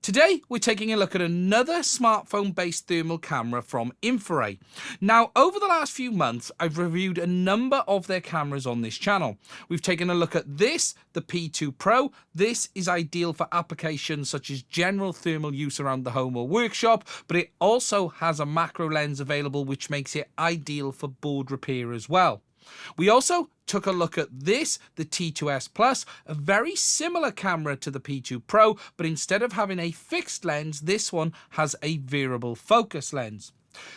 Today, we're taking a look at another smartphone-based thermal camera from Infiray. Now, over the last few months, I've reviewed a number of their cameras on this channel. We've taken a look at this, the P2 Pro. This is ideal for applications such as general thermal use around the home or workshop, but it also has a macro lens available, which makes it ideal for board repair as well. We also took a look at this, the T2S Plus, a very similar camera to the P2 Pro, but instead of having a fixed lens, this one has a variable focus lens.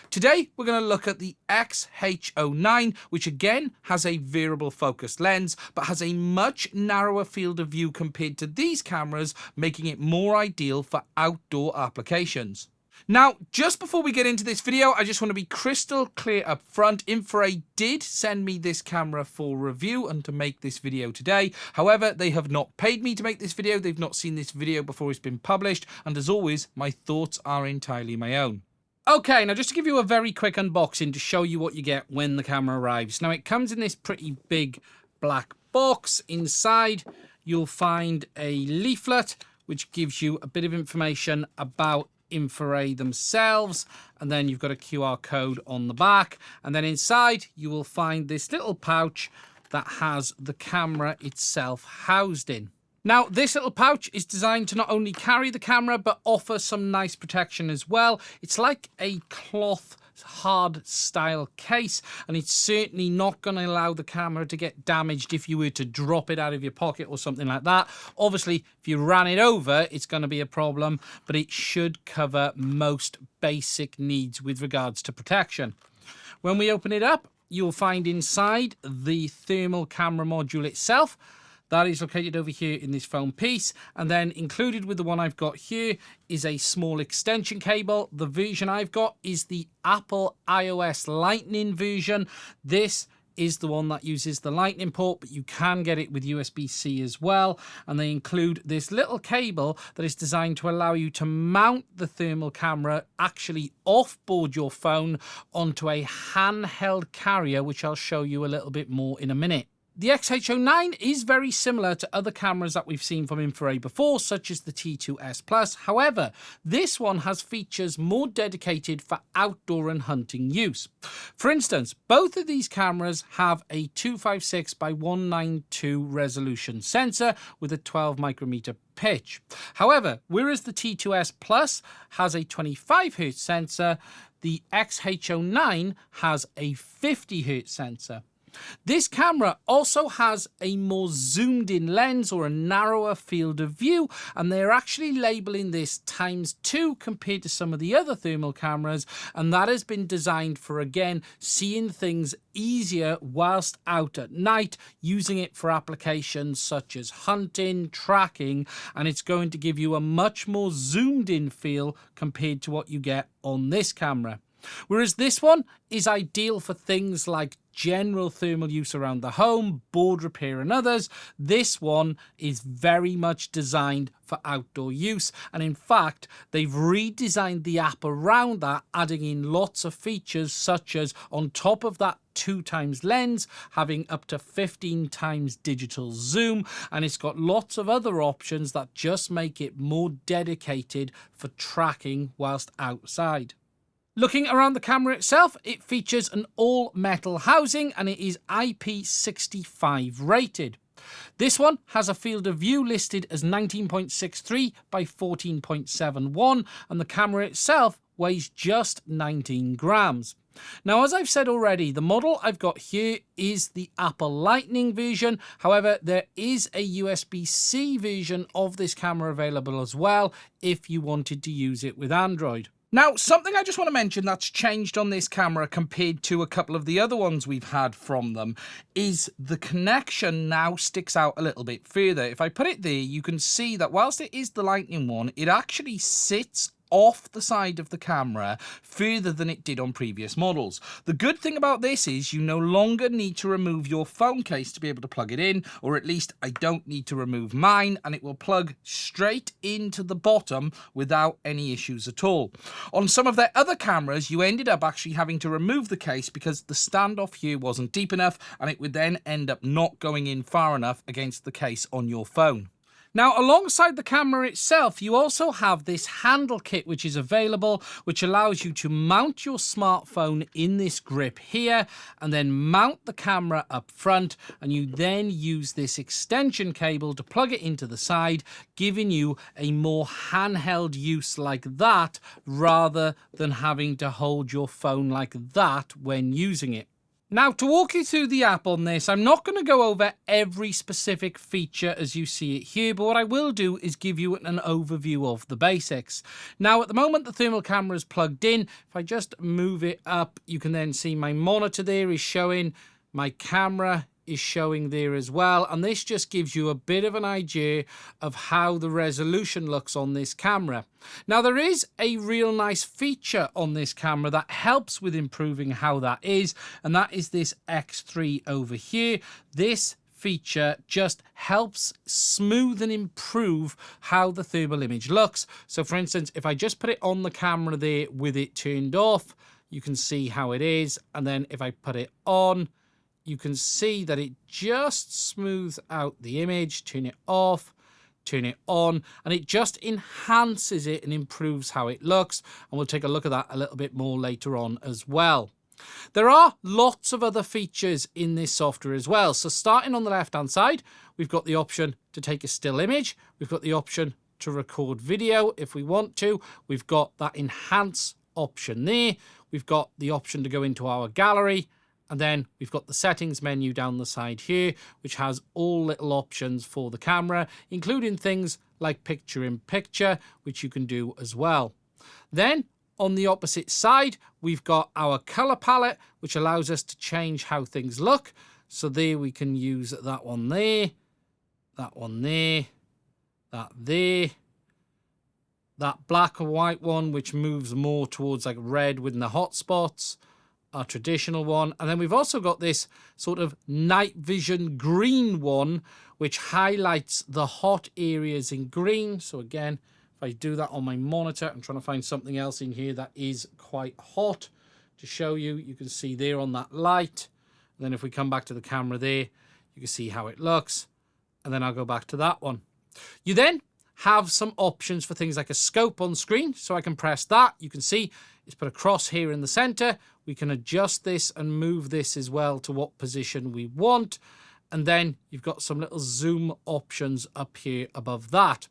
Today, we're going to look at the XH09, which again has a variable focus lens, but has a much narrower field of view compared to these cameras, making it more ideal for outdoor applications. Now, just before we get into this video, I just want to be crystal clear up front. Infiray did send me this camera for review and to make this video today. However, they have not paid me to make this video. They've not seen this video before it's been published. And as always, my thoughts are entirely my own. Okay, now just to give you a very quick unboxing to show you what you get when the camera arrives. Now, it comes in this pretty big black box. Inside, you'll find a leaflet, which gives you a bit of information about Infiray themselves, and then you've got a QR code on the back, and then inside you will find this little pouch that has the camera itself housed in. Now, this little pouch is designed to not only carry the camera but offer some nice protection as well. It's like a cloth hard style case, and it's certainly not going to allow the camera to get damaged if you were to drop it out of your pocket or something like that. Obviously, if you ran it over, it's going to be a problem, but it should cover most basic needs with regards to protection. When we open it up, you'll find inside the thermal camera module itself. That is located over here in this foam piece, and then included with the one I've got here is a small extension cable. The version I've got is the Apple iOS Lightning version. This is the one that uses the Lightning port, but you can get it with USB-C as well. And they include this little cable that is designed to allow you to mount the thermal camera actually off-board your phone onto a handheld carrier, which I'll show you a little bit more in a minute. The XH09 is very similar to other cameras that we've seen from Infiray before, such as the T2S Plus. However, this one has features more dedicated for outdoor and hunting use. For instance, both of these cameras have a 256 by 192 resolution sensor with a 12 micrometer pitch. However, whereas the T2S Plus has a 25 Hz sensor, the XH09 has a 50 Hz sensor. This camera also has a more zoomed in lens or a narrower field of view, and they're actually labeling this ×2 compared to some of the other thermal cameras, and that has been designed for, again, seeing things easier whilst out at night, using it for applications such as hunting, tracking, and it's going to give you a much more zoomed in feel compared to what you get on this camera. Whereas this one is ideal for things like general thermal use around the home, board repair and others. This one is very much designed for outdoor use, and in fact they've redesigned the app around that, adding in lots of features such as, on top of that 2x lens, having up to 15x digital zoom, and it's got lots of other options that just make it more dedicated for tracking whilst outside. Looking around the camera itself, it features an all-metal housing and it is IP65 rated. This one has a field of view listed as 19.63 by 14.71, and the camera itself weighs just 19 grams. Now, as I've said already, the model I've got here is the Apple Lightning version. However, there is a USB-C version of this camera available as well if you wanted to use it with Android. Now, something I just want to mention that's changed on this camera compared to a couple of the other ones we've had from them is the connection now sticks out a little bit further. If I put it there, you can see that whilst it is the Lightning one, it actually sits off the side of the camera further than it did on previous models. The good thing about this is you no longer need to remove your phone case to be able to plug it in, or at least I don't need to remove mine, and it will plug straight into the bottom without any issues at all. On some of their other cameras, you ended up actually having to remove the case because the standoff here wasn't deep enough, and it would then end up not going in far enough against the case on your phone. Now, alongside the camera itself, you also have this handle kit which is available, which allows you to mount your smartphone in this grip here and then mount the camera up front, and you then use this extension cable to plug it into the side, giving you a more handheld use like that rather than having to hold your phone like that when using it. Now, to walk you through the app on this, I'm not going to go over every specific feature as you see it here, but what I will do is give you an overview of the basics. Now, at the moment, the thermal camera is plugged in. If I just move it up, you can then see my monitor there is showing, my camera is showing there as well, and this just gives you a bit of an idea of how the resolution looks on this camera. Now, there is a real nice feature on this camera that helps with improving how that is, and that is this X3 over here. This feature just helps smooth and improve how the thermal image looks. So for instance, if I just put it on the camera there with it turned off, you can see how it is, and then if I put it on, you can see that it just smooths out the image. Turn it off, turn it on, and it just enhances it and improves how it looks. And we'll take a look at that a little bit more later on as well. There are lots of other features in this software as well. So starting on the left-hand side, we've got the option to take a still image. We've got the option to record video if we want to. We've got that enhance option there. We've got the option to go into our gallery. And then we've got the settings menu down the side here, which has all little options for the camera, including things like picture in picture, which you can do as well. Then on the opposite side, we've got our color palette, which allows us to change how things look. So there we can use that one there, that one there, that there, that black and white one, which moves more towards like red within the hotspots, our traditional one. And then we've also got this sort of night vision green one, which highlights the hot areas in green. So again, if I do that on my monitor, I'm trying to find something else in here that is quite hot to show you. You can see there on that light. And then if we come back to the camera there, you can see how it looks. And then I'll go back to that one. You then have some options for things like a scope on screen. So I can press that. You can see it's put a cross here in the center. We can adjust this and move this as well to what position we want. And then you've got some little zoom options up here above that.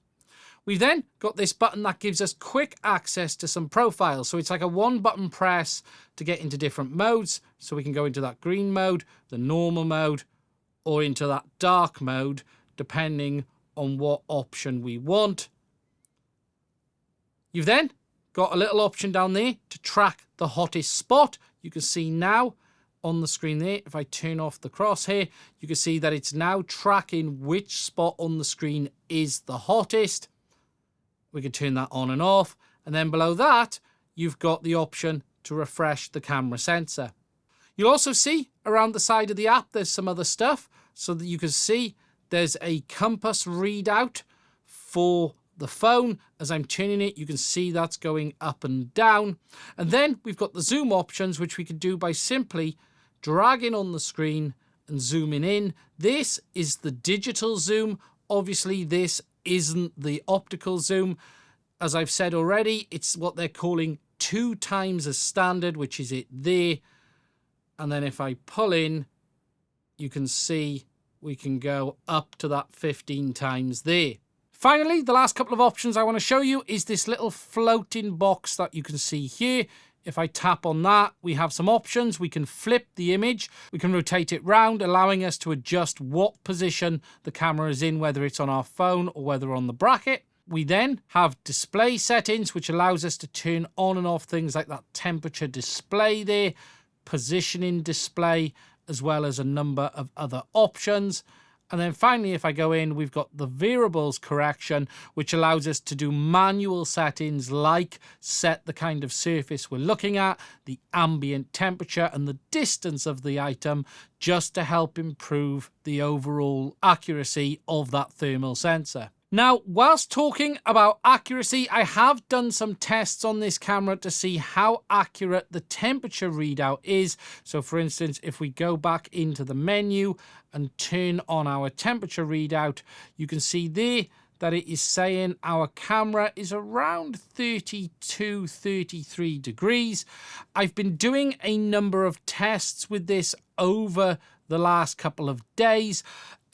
We've then got this button that gives us quick access to some profiles. So it's like a one button press to get into different modes. So we can go into that green mode, the normal mode, or into that dark mode, depending on what option we want. You've then got a little option down there to track the hottest spot. You can see now on the screen there, if I turn off the crosshair, you can see that it's now tracking which spot on the screen is the hottest. We can turn that on and off. And then below that, you've got the option to refresh the camera sensor. You'll also see around the side of the app, there's some other stuff so that you can see there's a compass readout for the phone. As I'm turning it, you can see that's going up and down. And then we've got the zoom options, which we can do by simply dragging on the screen and zooming in. This is the digital zoom. Obviously, this isn't the optical zoom. As I've said already, it's what they're calling 2 times as standard, which is it there. And then if I pull in, you can see we can go up to that 15 times there. Finally, the last couple of options I want to show you is this little floating box that you can see here. If I tap on that, we have some options. We can flip the image. We can rotate it round, allowing us to adjust what position the camera is in, whether it's on our phone or whether on the bracket. We then have display settings, which allows us to turn on and off things like that temperature display there, positioning display, as well as a number of other options. And then finally, if I go in, we've got the variables correction, which allows us to do manual settings like set the kind of surface we're looking at, the ambient temperature and the distance of the item, just to help improve the overall accuracy of that thermal sensor. Now, whilst talking about accuracy, I have done some tests on this camera to see how accurate the temperature readout is. So for instance, if we go back into the menu and turn on our temperature readout, you can see there that it is saying our camera is around 32, 33 degrees. I've been doing a number of tests with this over the last couple of days.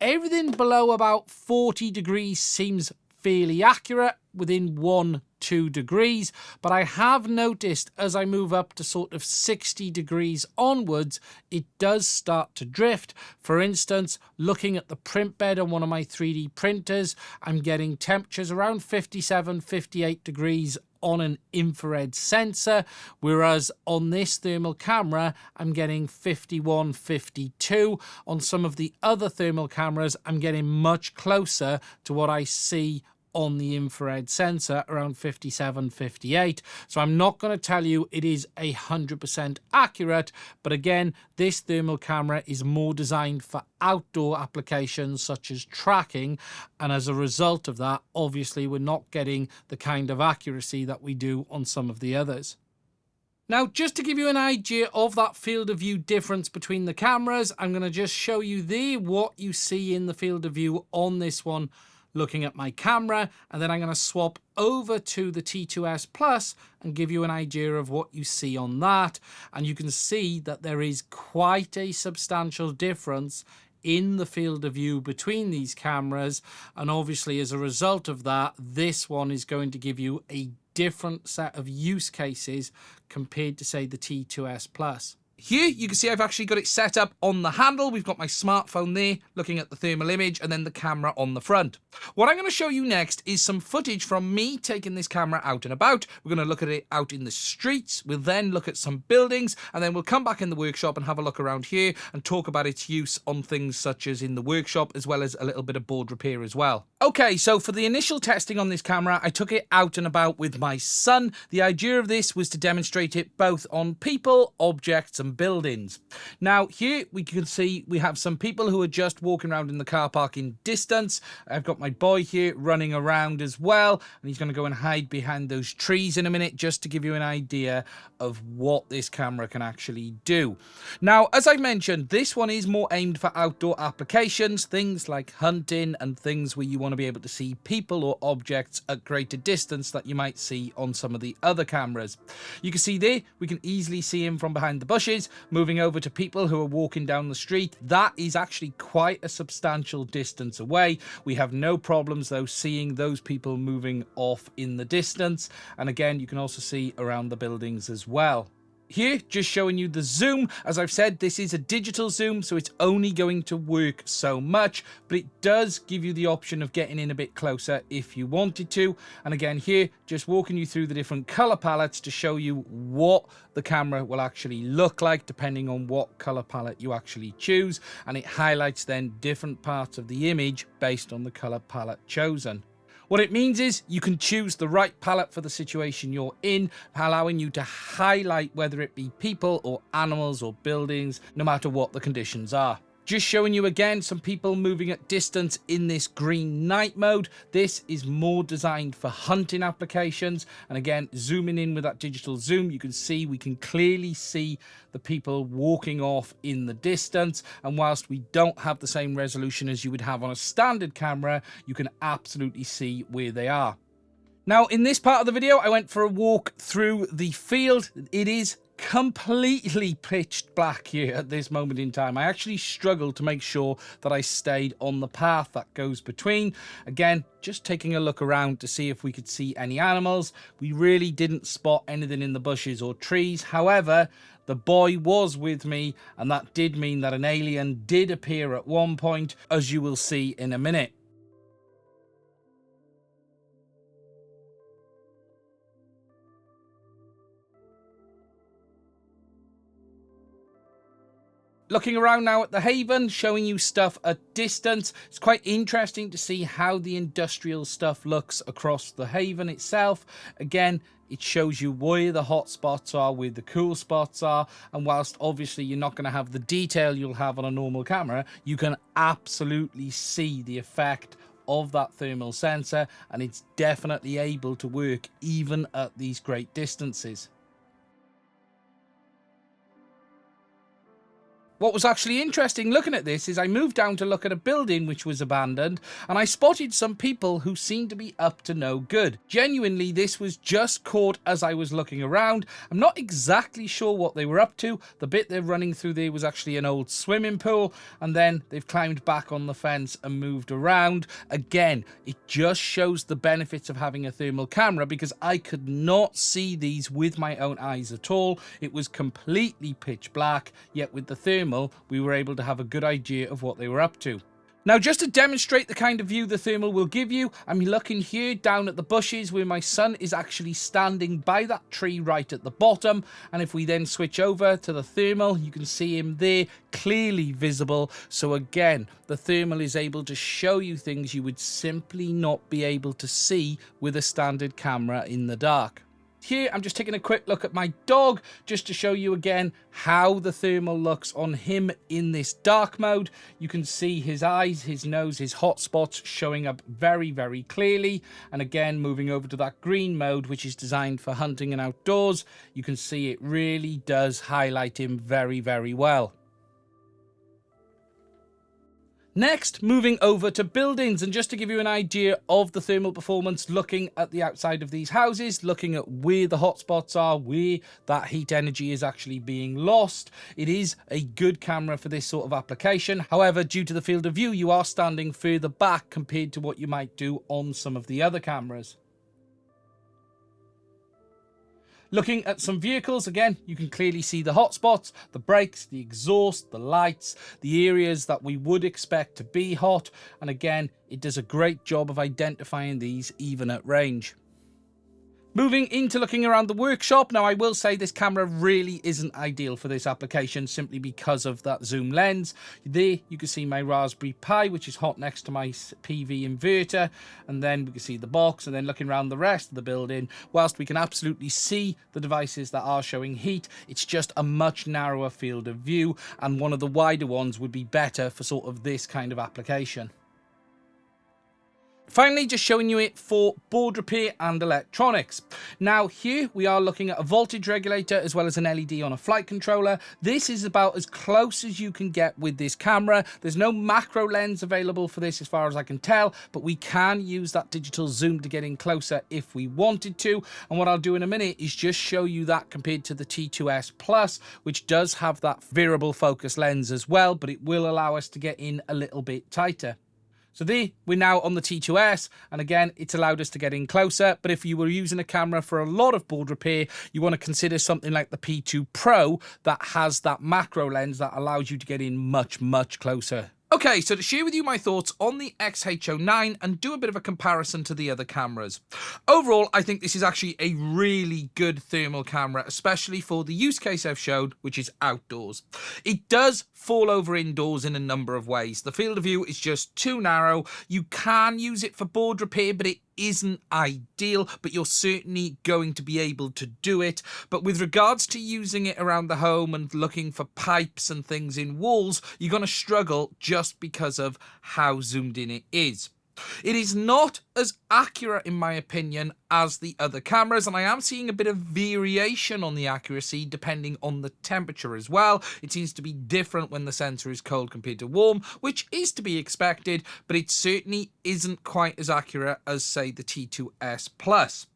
Everything below about 40 degrees seems fairly accurate, within 1-2 degrees, but I have noticed as I move up to sort of 60 degrees onwards, it does start to drift. For instance, looking at the print bed on one of my 3D printers, I'm getting temperatures around 57, 58 degrees on an infrared sensor, whereas on this thermal camera I'm getting 51, 52. On some of the other thermal cameras I'm getting much closer to what I see on the infrared sensor, around 57, 58. So I'm not going to tell you it is 100% accurate, but again, this thermal camera is more designed for outdoor applications such as tracking, and as a result of that, obviously we're not getting the kind of accuracy that we do on some of the others. Now, just to give you an idea of that field of view difference between the cameras, I'm going to just show you there what you see in the field of view on this one looking at my camera, and then I'm going to swap over to the T2S Plus and give you an idea of what you see on that. And you can see that there is quite a substantial difference in the field of view between these cameras, and obviously as a result of that, this one is going to give you a different set of use cases compared to, say, the T2S Plus. Here you can see I've actually got it set up on the handle. We've got my smartphone there looking at the thermal image, and then the camera on the front. What I'm going to show you next is some footage from me taking this camera out and about. We're going to look at it out in the streets. We'll then look at some buildings, and then we'll come back in the workshop and have a look around here and talk about its use on things such as in the workshop, as well as a little bit of board repair as well. Okay, so for the initial testing on this camera, I took it out and about with my son. The idea of this was to demonstrate it both on people, objects, and buildings. Now here we can see we have some people who are just walking around in the car park in distance. I've got my boy here running around as well, and he's going to go and hide behind those trees in a minute, just to give you an idea of what this camera can actually do. Now, as I mentioned, this one is more aimed for outdoor applications, things like hunting and things where you want to be able to see people or objects at greater distance that you might see on some of the other cameras. You can see there, we can easily see him from behind the bushes. Moving over to people who are walking down the street, that is actually quite a substantial distance away. We have no problems though seeing those people moving off in the distance, and again you can also see around the buildings as well. Here, just showing you the zoom. As I've said, this is a digital zoom, so it's only going to work so much, but it does give you the option of getting in a bit closer if you wanted to. And again, here, just walking you through the different color palettes to show you what the camera will actually look like, depending on what color palette you actually choose. And it highlights then different parts of the image based on the color palette chosen. What it means is you can choose the right palette for the situation you're in, allowing you to highlight whether it be people or animals or buildings, no matter what the conditions are. Just showing you again some people moving at distance in this green night mode. This is more designed for hunting applications. And again, zooming in with that digital zoom, you can see we can clearly see the people walking off in the distance. And whilst we don't have the same resolution as you would have on a standard camera, you can absolutely see where they are. Now, in this part of the video, I went for a walk through the field. It is completely pitched black here at this moment in time. I actually struggled to make sure that I stayed on the path that goes between. Again, just taking a look around to see if we could see any animals. We really didn't spot anything in the bushes or trees. However, the boy was with me, and that did mean that an alien did appear at one point, as you will see in a minute. Looking around now at the Haven, showing you stuff at distance. It's quite interesting to see how the industrial stuff looks across the Haven itself. Again, it shows you where the hot spots are, where the cool spots are, and whilst obviously you're not going to have the detail you'll have on a normal camera, you can absolutely see the effect of that thermal sensor, and it's definitely able to work even at these great distances. What was actually interesting looking at this is I moved down to look at a building which was abandoned, and I spotted some people who seemed to be up to no good. Genuinely, this was just caught as I was looking around. I'm not exactly sure what they were up to. The bit they're running through there was actually an old swimming pool, and then they've climbed back on the fence and moved around. Again, it just shows the benefits of having a thermal camera, because I could not see these with my own eyes at all. It was completely pitch black, yet with the thermal we were able to have a good idea of what they were up to. Now, just to demonstrate the kind of view the thermal will give you, I'm looking here down at the bushes where my son is actually standing by that tree right at the bottom. And if we then switch over to the thermal, you can see him there clearly visible. So again, the thermal is able to show you things you would simply not be able to see with a standard camera in the dark. Here, I'm just taking a quick look at my dog just to show you again how the thermal looks on him in this dark mode. You can see his eyes, his nose, his hot spots showing up very, very clearly. And again, moving over to that green mode, which is designed for hunting and outdoors, you can see it really does highlight him very, very well. Next, moving over to buildings, and just to give you an idea of the thermal performance, looking at the outside of these houses, looking at where the hotspots are, where that heat energy is actually being lost, it is a good camera for this sort of application. However, due to the field of view, you are standing further back compared to what you might do on some of the other cameras. Looking at some vehicles, again, you can clearly see the hotspots, the brakes, the exhaust, the lights, the areas that we would expect to be hot. And again, it does a great job of identifying these even at range. Moving into looking around the workshop. Now, I will say this camera really isn't ideal for this application simply because of that zoom lens. There, you can see my Raspberry Pi, which is hot next to my PV inverter. And then we can see the box, and then looking around the rest of the building, whilst we can absolutely see the devices that are showing heat, it's just a much narrower field of view, and one of the wider ones would be better for sort of this kind of application. Finally, just showing you it for board repair and electronics. Now here we are looking at a voltage regulator as well as an LED on a flight controller. This is about as close as you can get with this camera. There's no macro lens available for this as far as I can tell, but we can use that digital zoom to get in closer if we wanted to. And what I'll do in a minute is just show you that compared to the T2S Plus, which does have that variable focus lens as well, but it will allow us to get in a little bit tighter. So there, we're now on the T2S, and again, it's allowed us to get in closer. But if you were using a camera for a lot of board repair, you want to consider something like the P2 Pro that has that macro lens that allows you to get in much, much closer. Okay, so to share with you my thoughts on the XH09 and do a bit of a comparison to the other cameras. Overall, I think this is actually a really good thermal camera, especially for the use case I've showed, which is outdoors. It does fall over indoors in a number of ways. The field of view is just too narrow. You can use it for board repair, but it isn't ideal, but you're certainly going to be able to do it. But with regards to using it around the home and looking for pipes and things in walls, you're going to struggle just because of how zoomed in it is. It is not as accurate, in my opinion, as the other cameras, and I am seeing a bit of variation on the accuracy depending on the temperature as well. It seems to be different when the sensor is cold compared to warm, which is to be expected, but it certainly isn't quite as accurate as, say, the T2S Plus.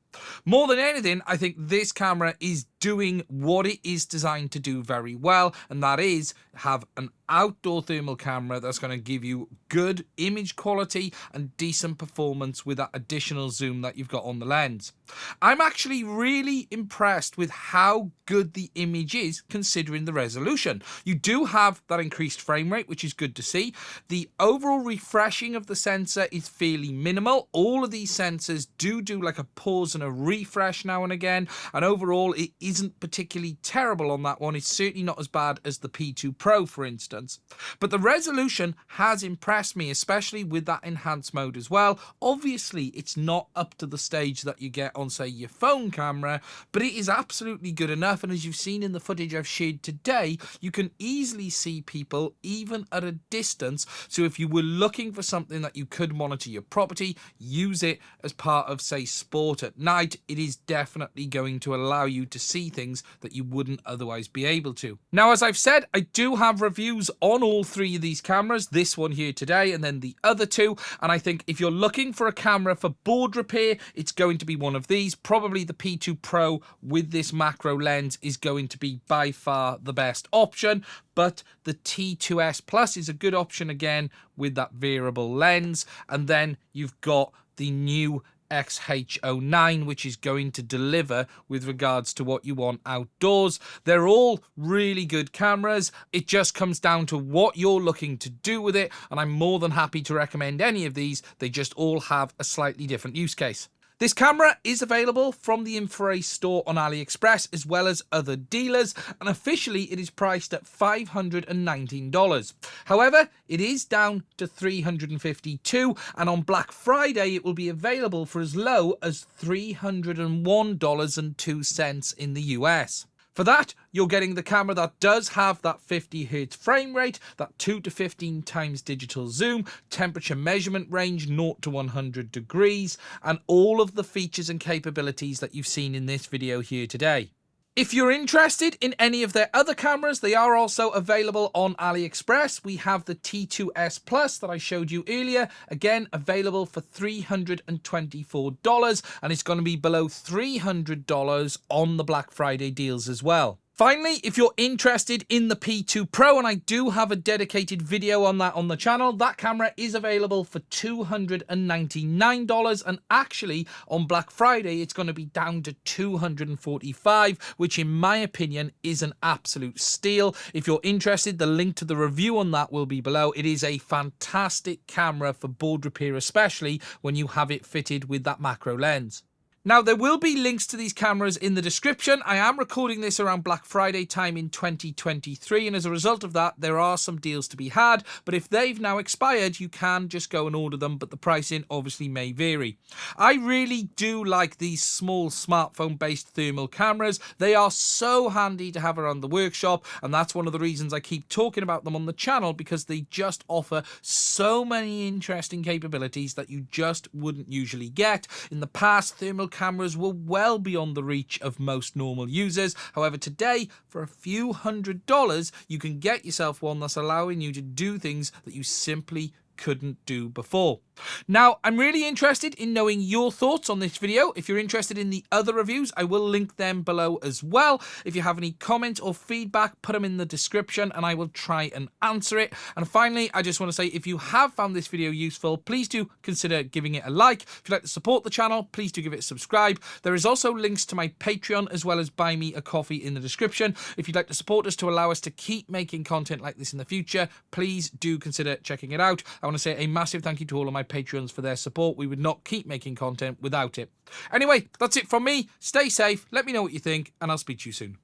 More than anything, I think this camera is doing what it is designed to do very well, and that is have an outdoor thermal camera that's going to give you good image quality and decent performance with that additional zoom that you've got on the lens. I'm actually really impressed with how good the image is considering the resolution. You do have that increased frame rate, which is good to see. The overall refreshing of the sensor is fairly minimal. All of these sensors do like a pause and a refresh now and again, and overall it isn't particularly terrible on that one. It's certainly not as bad as the P2 Pro, for instance. But the resolution has impressed me, especially with that enhanced mode as well. Obviously, it's not up to the stage that you get on, say, your phone camera, but it is absolutely good enough. And as you've seen in the footage I've shared today, you can easily see people even at a distance. So if you were looking for something that you could monitor your property, use it as part of, say, sport at night, it is definitely going to allow you to see see things that you wouldn't otherwise be able to. Now, as I've said, I do have reviews on all three of these cameras, this one here today and then the other two, and I think if you're looking for a camera for board repair, it's going to be one of these. Probably the P2 Pro with this macro lens is going to be by far the best option, but the T2S Plus is a good option again with that variable lens. And then you've got the new XH09, which is going to deliver with regards to what you want outdoors. They're all really good cameras. It just comes down to what you're looking to do with it, and I'm more than happy to recommend any of these. They just all have a slightly different use case. This camera is available from the Infiray store on AliExpress as well as other dealers, and officially it is priced at $519. However, it is down to $352, and on Black Friday it will be available for as low as $301.02 in the US. For that, you're getting the camera that does have that 50Hz frame rate, that 2 to 15 times digital zoom, temperature measurement range 0 to 100 degrees, and all of the features and capabilities that you've seen in this video here today. If you're interested in any of their other cameras, they are also available on AliExpress. We have the T2S Plus that I showed you earlier, again available for $324, and it's going to be below $300 on the Black Friday deals as well. Finally, if you're interested in the P2 Pro, and I do have a dedicated video on that on the channel, that camera is available for $299, and actually on Black Friday it's going to be down to $245, which in my opinion is an absolute steal. If you're interested, the link to the review on that will be below. It is a fantastic camera for board repair, especially when you have it fitted with that macro lens. Now, there will be links to these cameras in the description. I am recording this around Black Friday time in 2023, and as a result of that, there are some deals to be had, but if they've now expired, you can just go and order them, but the pricing obviously may vary. I really do like these small smartphone-based thermal cameras. They are so handy to have around the workshop, and that's one of the reasons I keep talking about them on the channel, because they just offer so many interesting capabilities that you just wouldn't usually get. In the past, thermal cameras were well beyond the reach of most normal users. However, today, for a few $100s, you can get yourself one that's allowing you to do things that you simply couldn't do before. Now, I'm really interested in knowing your thoughts on this video. If you're interested in the other reviews, I will link them below as well. If you have any comments or feedback, put them in the description and I will try and answer it. And finally, I just want to say, if you have found this video useful, please do consider giving it a like. If you'd like to support the channel, please do give it a subscribe. There is also links to my Patreon as well as Buy Me a Coffee in the description. If you'd like to support us to allow us to keep making content like this in the future, please do consider checking it out. I want to say a massive thank you to all of my Patreons for their support. We would not keep making content without it. Anyway, that's it from me. Stay safe, let me know what you think, and I'll speak to you soon.